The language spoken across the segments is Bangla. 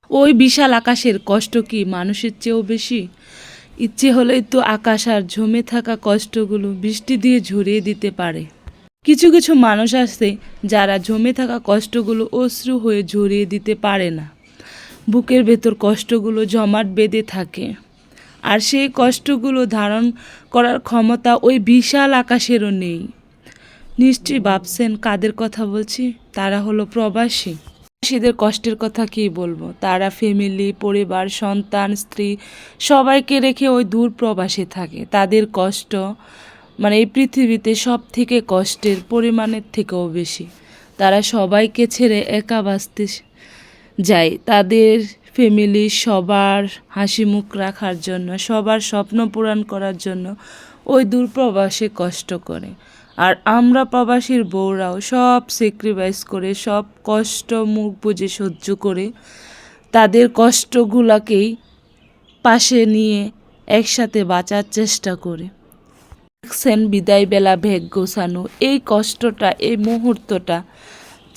ওই বিশাল আকাশের কষ্ট কি মানুষের চেয়েও বেশি? ইচ্ছে হলেই তো আকাশ আর জমে থাকা কষ্টগুলো বৃষ্টি দিয়ে ঝরিয়ে দিতে পারে। কিছু কিছু মানুষ আছে যারা জমে থাকা কষ্টগুলো অশ্রু হয়ে ঝরিয়ে দিতে পারে না। বুকের ভেতর কষ্টগুলো জমাট বেঁধে থাকে, আর সেই কষ্টগুলো ধারণ করার ক্ষমতা ওই বিশাল আকাশেরও নেই। নিশ্চয়ই ভাবছেন কাদের কথা বলছি। তারা হলো প্রবাসী। প্রবাসীদের কষ্টের কথা কী বলবো। তারা ফ্যামিলি, পরিবার, সন্তান, স্ত্রী সবাইকে রেখে ওই দূর প্রবাসে থাকে। তাদের কষ্ট মানে এই পৃথিবীতে সব থেকে কষ্টের পরিমাণের থেকেও বেশি। তারা সবাইকে ছেড়ে একা বাঁচতে যায় তাদের ফ্যামিলি সবার হাসি মুখ রাখার জন্য, সবার স্বপ্ন পূরণ করার জন্য ওই দূর প্রবাসে কষ্ট করে। আর আমরা প্রবাসীর বউরাও সব স্যাক্রিফাইস করে, সব কষ্ট মুখ বুজে সহ্য করে তাদের কষ্টগুলোকেই পাশে নিয়ে একসাথে বাঁচার চেষ্টা করি। দেখছেন বিদায়বেলা ভেগ গোছানো এই কষ্টটা, এই মুহূর্তটা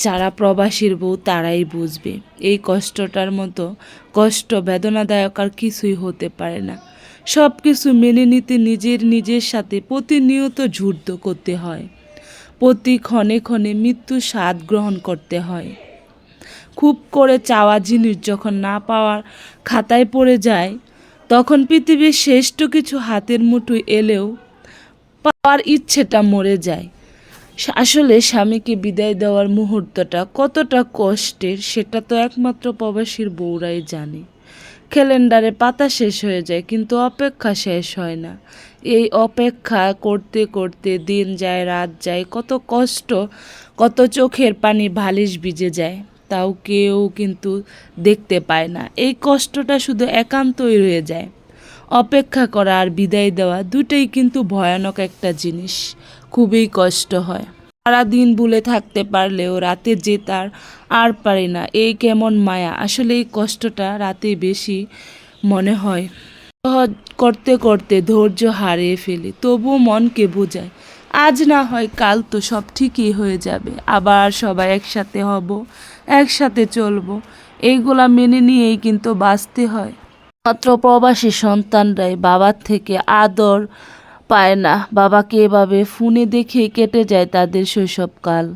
যারা প্রবাসীর বউ তারাই বুঝবে। এই কষ্টটার মতো কষ্ট বেদনাদায়ক আর কিছুই হতে পারে না। সব কিছু মেনে নিতে নিজের সাথে প্রতিনিয়ত যুদ্ধ করতে হয়। প্রতি ক্ষণে ক্ষণে মৃত্যুর স্বাদ গ্রহণ করতে হয়। খুব করে চাওয়া জিনিস যখন না পাওয়ার খাতায় পড়ে যায়, তখন পৃথিবীর শ্রেষ্ঠ কিছু হাতের মুঠোয় এলেও পাওয়ার ইচ্ছেটা মরে যায়। আসলে স্বামীকে বিদায় দেওয়ার মুহূর্তটা কতটা কষ্টের সেটা তো একমাত্র প্রবাসীর বউরাই জানে। ক্যালেন্ডারে পাতা শেষ হয়ে যায়, কিন্তু অপেক্ষা শেষ হয় না। এই অপেক্ষা করতে করতে দিন যায়, রাত যায়, কত কষ্ট, কত চোখের পানি বালিশ ভিজে যায়, তাও কেউ কিন্তু দেখতে পায় না। এই কষ্টটা শুধু একান্তই রয়ে যায়। অপেক্ষা করা আর বিদায় দেওয়া দুটোই কিন্তু ভয়ানক একটা জিনিস। খুবই কষ্ট হয়। সারাদিন ভুলে থাকতে পারলেও রাতে যে তার আর পারে না, এই কেমন মায়া। আসলে এই কষ্টটা রাতে বেশি মনে হয়। সহ্য করতে করতে ধৈর্য হারিয়ে ফেলি, তবুও মনকে বোঝায় আজ না হয় কাল তো সব ঠিকই হয়ে যাবে। আবার সবাই একসাথে হব, একসাথে চলবো, এইগুলা মেনে নিয়েই কিন্তু বাঁচতে হয়। মাত্র প্রবাসী সন্তানরাই বাবার থেকে আদর পায় না। বাবাকে এভাবে ফোনে দেখে কেটে যায় তাদের শৈশবকাল।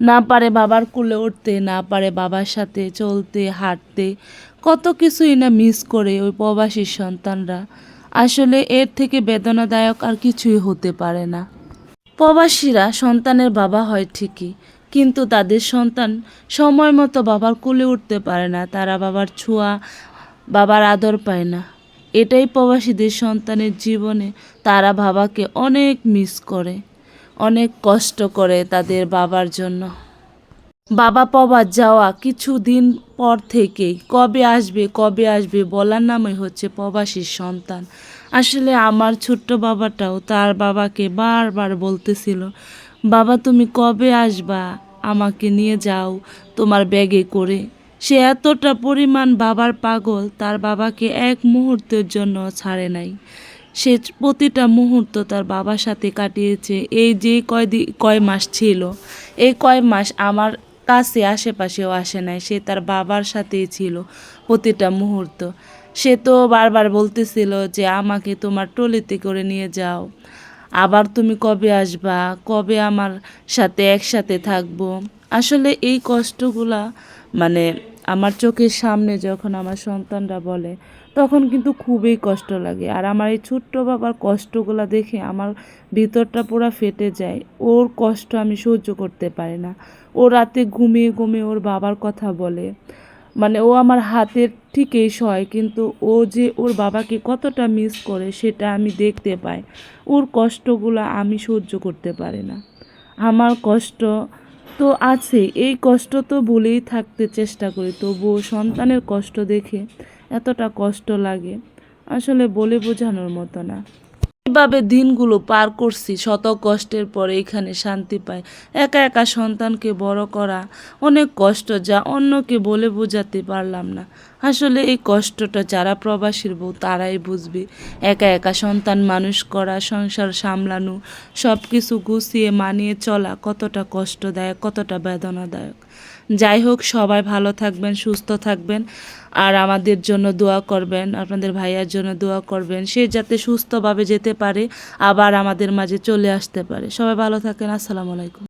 না পারে বাবার কোলে উঠতে, না পারে বাবার সাথে চলতে, হাঁটতে, কত কিছুই না মিস করে ওই প্রবাসী সন্তানরা। আসলে এর থেকে বেদনাদায়ক আর কিছুই হতে পারে না। প্রবাসীরা সন্তানের বাবা হয় ঠিকই, কিন্তু তাদের সন্তান সময় মতো বাবার কোলে উঠতে পারে না। তারা বাবার ছোঁয়া, বাবার আদর পায় না। এটাই প্রবাসীদের সন্তানের জীবনে। তারা বাবাকে অনেক মিস করে, অনেক কষ্ট করে তাদের বাবার জন্য। বাবা প্রবাস যাওয়া কিছুদিন পর থেকেই কবে আসবে কবে আসবে বলার নামই হচ্ছে প্রবাসীর সন্তান। আসলে আমার ছোট্ট বাবাটাও তার বাবাকে বারবার বলতেছিল, বাবা তুমি কবে আসবা, আমাকে নিয়ে যাও তোমার ব্যাগে করে। সে এতটা পরিমাণ বাবার পাগল, তার বাবাকে এক মুহূর্তের জন্য ছাড়ে নাই। সে প্রতিটা মুহূর্ত তার বাবার সাথে কাটিয়েছে। এই যে কয় মাস ছিল, এই কয় মাস আমার কাছে আশেপাশেও আসে নাই। সে তার বাবার সাথেই ছিল প্রতিটা মুহূর্ত। সে তো বারবার বলতেছিল যে আমাকে তোমার ট্রলিতে করে নিয়ে যাও, আবার তুমি কবে আসবা, কবে আমার সাথে একসাথে থাকবো। আসলে এই কষ্টগুলা মানে আমার চোখের সামনে যখন আমার সন্তানরা বলে, তখন কিন্তু খুবই কষ্ট লাগে। আর আমার এই ছোট্ট বাবার কষ্টগুলো দেখে আমার ভিতরটা পুরো ফেটে যায়। ওর কষ্ট আমি সহ্য করতে পারি না। ও রাতে ঘুমিয়ে ঘুমিয়ে ওর বাবার কথা বলে, মানে ও আমার হাতের ঠিকই শয়, কিন্তু ও যে ওর বাবাকে কতটা মিস করে সেটা আমি দেখতে পাই। ওর কষ্টগুলো আমি সহ্য করতে পারি না। আমার কষ্ট তো আছে, এই কষ্ট তো ভুলেই থাকতে চেষ্টা করি, তবুও সন্তানের কষ্ট দেখে এতটা কষ্ট লাগে, আসলে বলে বোঝানোর মতো না। এভাবে দিনগুলো পার করছি, শত কষ্টের পরে এখানে শান্তি পাই। একা একা সন্তানকে বড় করা অনেক কষ্ট, যা অন্যকে বলে বোঝাতে পারলাম না। আসলে এই কষ্টটা যারা প্রবাসীর বউ তারাই বুঝবে। একা একা সন্তান মানুষ করা, সংসার সামলানো, সব কিছু গুছিয়ে মানিয়ে চলা কতটা কষ্টদায়ক, কতটা বেদনাদায়ক। যাই হোক, সবাই ভালো থাকবেন, সুস্থ থাকবেন, আর আমাদের জন্য দোয়া করবেন, আপনাদের ভাইয়ার জন্য দোয়া করবেন, সে যাতে সুস্থভাবে যেতে পারে, আবার আমাদের মাঝে চলে আসতে পারে। সবাই ভালো থাকেন। আসসালামু আলাইকুম।